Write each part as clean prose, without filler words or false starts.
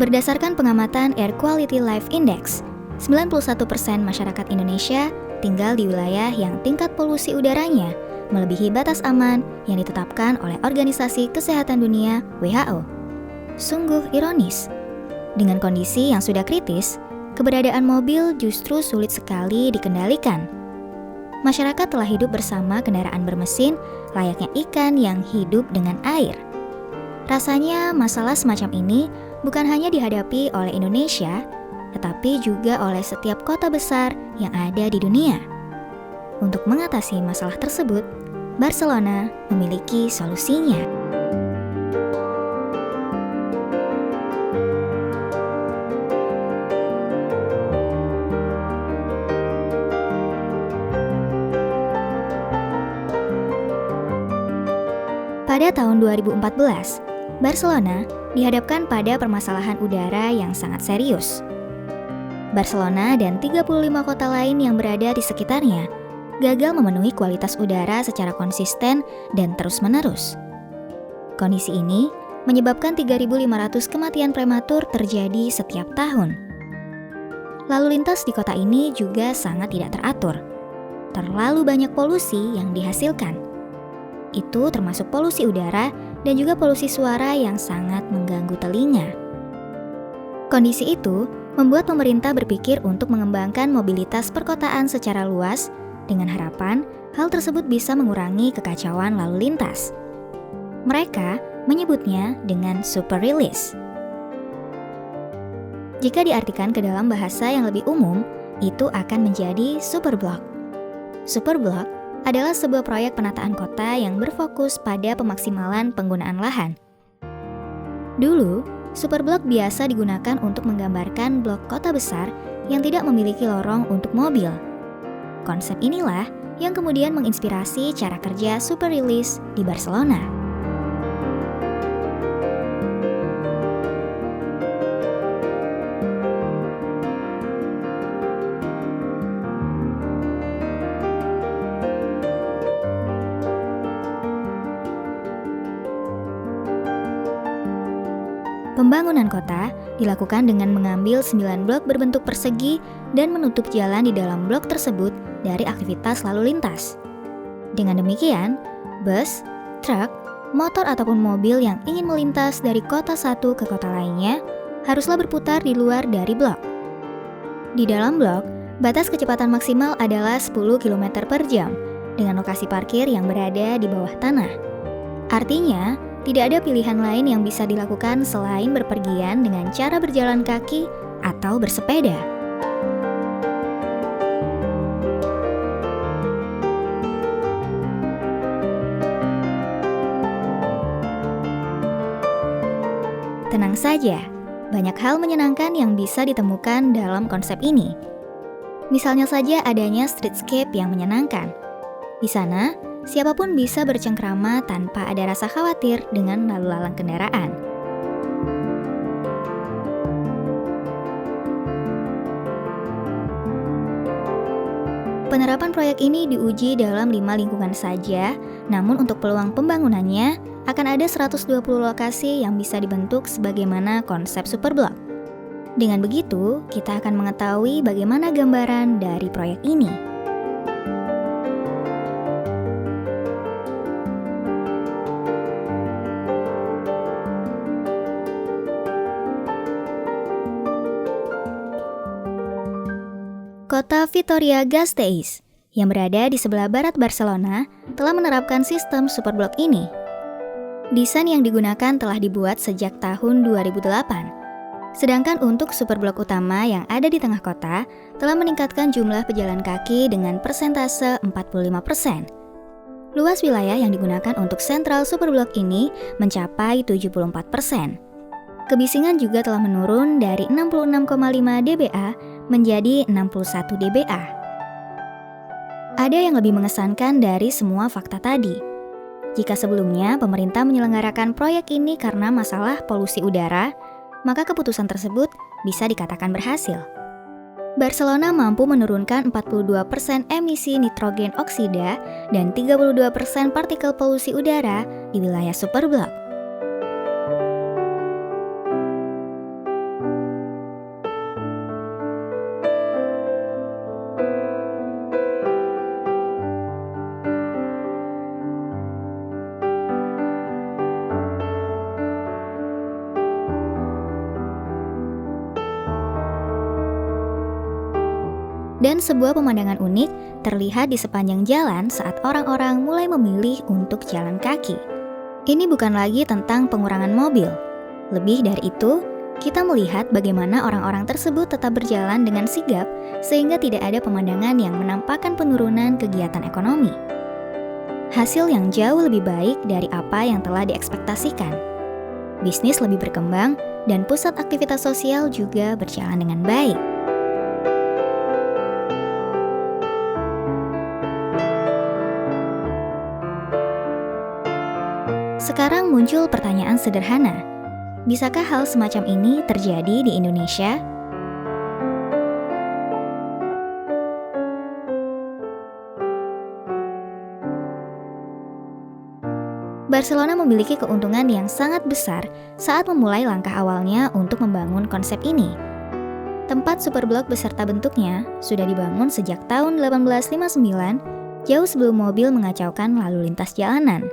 Berdasarkan pengamatan Air Quality Life Index, 91% masyarakat Indonesia tinggal di wilayah yang tingkat polusi udaranya melebihi batas aman yang ditetapkan oleh Organisasi Kesehatan Dunia (WHO). Sungguh ironis. Dengan kondisi yang sudah kritis, keberadaan mobil justru sulit sekali dikendalikan. Masyarakat telah hidup bersama kendaraan bermesin layaknya ikan yang hidup dengan air. Rasanya masalah semacam ini bukan hanya dihadapi oleh Indonesia, tetapi juga oleh setiap kota besar yang ada di dunia. Untuk mengatasi masalah tersebut, Barcelona memiliki solusinya. Pada tahun 2014, Barcelona dihadapkan pada permasalahan udara yang sangat serius. Barcelona dan 35 kota lain yang berada di sekitarnya gagal memenuhi kualitas udara secara konsisten dan terus-menerus. Kondisi ini menyebabkan 3.500 kematian prematur terjadi setiap tahun. Lalu lintas di kota ini juga sangat tidak teratur. Terlalu banyak polusi yang dihasilkan. Itu termasuk polusi udara dan juga polusi suara yang sangat mengganggu telinga. Kondisi itu membuat pemerintah berpikir untuk mengembangkan mobilitas perkotaan secara luas dengan harapan hal tersebut bisa mengurangi kekacauan lalu lintas. Mereka menyebutnya dengan super release. Jika diartikan ke dalam bahasa yang lebih umum, itu akan menjadi Superblok. Superblok adalah sebuah proyek penataan kota yang berfokus pada pemaksimalan penggunaan lahan. Dulu, Superblok biasa digunakan untuk menggambarkan blok kota besar yang tidak memiliki lorong untuk mobil. Konsep inilah yang kemudian menginspirasi cara kerja super release di Barcelona. Pembangunan kota dilakukan dengan mengambil 9 blok berbentuk persegi dan menutup jalan di dalam blok tersebut dari aktivitas lalu lintas. Dengan demikian, bus, truk, motor ataupun mobil yang ingin melintas dari kota satu ke kota lainnya haruslah berputar di luar dari blok. Di dalam blok, batas kecepatan maksimal adalah 10 km per jam dengan lokasi parkir yang berada di bawah tanah. Artinya, tidak ada pilihan lain yang bisa dilakukan selain berpergian dengan cara berjalan kaki atau bersepeda. Tenang saja, banyak hal menyenangkan yang bisa ditemukan dalam konsep ini. Misalnya saja adanya streetscape yang menyenangkan. Di sana, siapapun bisa bercengkrama tanpa ada rasa khawatir dengan lalu lalang kendaraan. Penerapan proyek ini diuji dalam 5 lingkungan saja, namun untuk peluang pembangunannya akan ada 120 lokasi yang bisa dibentuk sebagaimana konsep Superblok. Dengan begitu, kita akan mengetahui bagaimana gambaran dari proyek ini. Kota Vitoria-Gasteiz, yang berada di sebelah barat Barcelona, telah menerapkan sistem Superblok ini. Desain yang digunakan telah dibuat sejak tahun 2008. Sedangkan untuk Superblok utama yang ada di tengah kota, telah meningkatkan jumlah pejalan kaki dengan persentase 45%. Luas wilayah yang digunakan untuk sentral Superblok ini mencapai 74%. Kebisingan juga telah menurun dari 66,5 dBA menjadi 61 dBA. Ada yang lebih mengesankan dari semua fakta tadi. Jika sebelumnya pemerintah menyelenggarakan proyek ini karena masalah polusi udara, maka keputusan tersebut bisa dikatakan berhasil. Barcelona mampu menurunkan 42% emisi nitrogen oksida dan 32% partikel polusi udara di wilayah Superblok. Dan sebuah pemandangan unik terlihat di sepanjang jalan saat orang-orang mulai memilih untuk jalan kaki. Ini bukan lagi tentang pengurangan mobil. Lebih dari itu, kita melihat bagaimana orang-orang tersebut tetap berjalan dengan sigap sehingga tidak ada pemandangan yang menampakkan penurunan kegiatan ekonomi. Hasil yang jauh lebih baik dari apa yang telah diekspektasikan. Bisnis lebih berkembang dan pusat aktivitas sosial juga berjalan dengan baik. Sekarang muncul pertanyaan sederhana. Bisakah hal semacam ini terjadi di Indonesia? Barcelona memiliki keuntungan yang sangat besar saat memulai langkah awalnya untuk membangun konsep ini. Tempat superblok beserta bentuknya sudah dibangun sejak tahun 1859, jauh sebelum mobil mengacaukan lalu lintas jalanan.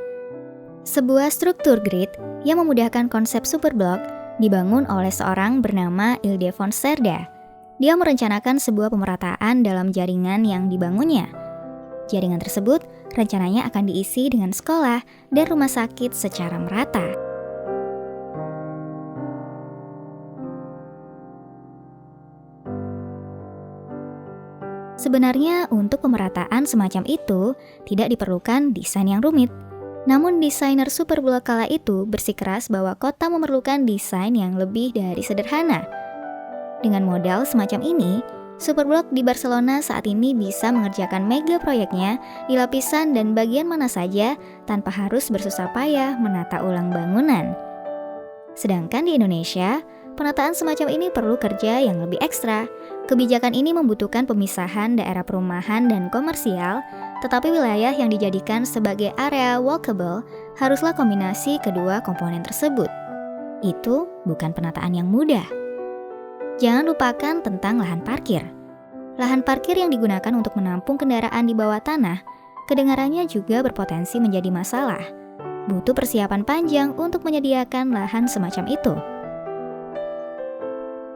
Sebuah struktur grid yang memudahkan konsep superblok dibangun oleh seorang bernama Ildefons Cerda. Dia merencanakan sebuah pemerataan dalam jaringan yang dibangunnya. Jaringan tersebut rencananya akan diisi dengan sekolah dan rumah sakit secara merata. Sebenarnya untuk pemerataan semacam itu tidak diperlukan desain yang rumit. Namun desainer superblok kala itu bersikeras bahwa kota memerlukan desain yang lebih dari sederhana. Dengan modal semacam ini, superblok di Barcelona saat ini bisa mengerjakan mega proyeknya di lapisan dan bagian mana saja tanpa harus bersusah payah menata ulang bangunan. Sedangkan di Indonesia, penataan semacam ini perlu kerja yang lebih ekstra. Kebijakan ini membutuhkan pemisahan daerah perumahan dan komersial, tetapi wilayah yang dijadikan sebagai area walkable haruslah kombinasi kedua komponen tersebut. Itu bukan penataan yang mudah. Jangan lupakan tentang lahan parkir. Lahan parkir yang digunakan untuk menampung kendaraan di bawah tanah, kedengarannya juga berpotensi menjadi masalah. Butuh persiapan panjang untuk menyediakan lahan semacam itu.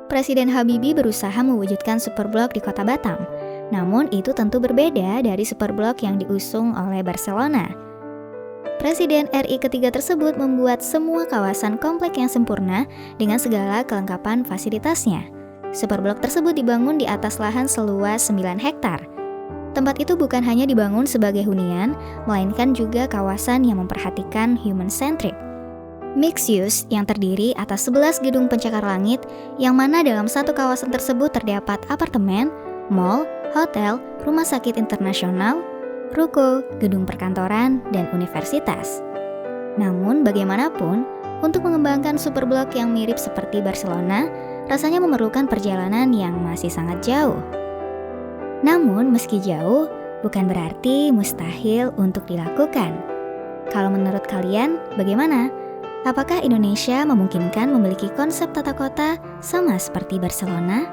Presiden Habibie berusaha mewujudkan superblok di kota Batam, namun itu tentu berbeda dari superblok yang diusung oleh Barcelona. Presiden RI ketiga tersebut membuat semua kawasan komplek yang sempurna dengan segala kelengkapan fasilitasnya. Superblok tersebut dibangun di atas lahan seluas 9 hektar. Tempat itu bukan hanya dibangun sebagai hunian, melainkan juga kawasan yang memperhatikan human-centric. Mixed use yang terdiri atas 11 gedung pencakar langit, yang mana dalam satu kawasan tersebut terdapat apartemen, mall, hotel, rumah sakit internasional, ruko, gedung perkantoran, dan universitas. Namun bagaimanapun, untuk mengembangkan superblok yang mirip seperti Barcelona, rasanya memerlukan perjalanan yang masih sangat jauh. Namun meski jauh, bukan berarti mustahil untuk dilakukan. Kalau menurut kalian, bagaimana? Apakah Indonesia memungkinkan memiliki konsep tata kota sama seperti Barcelona?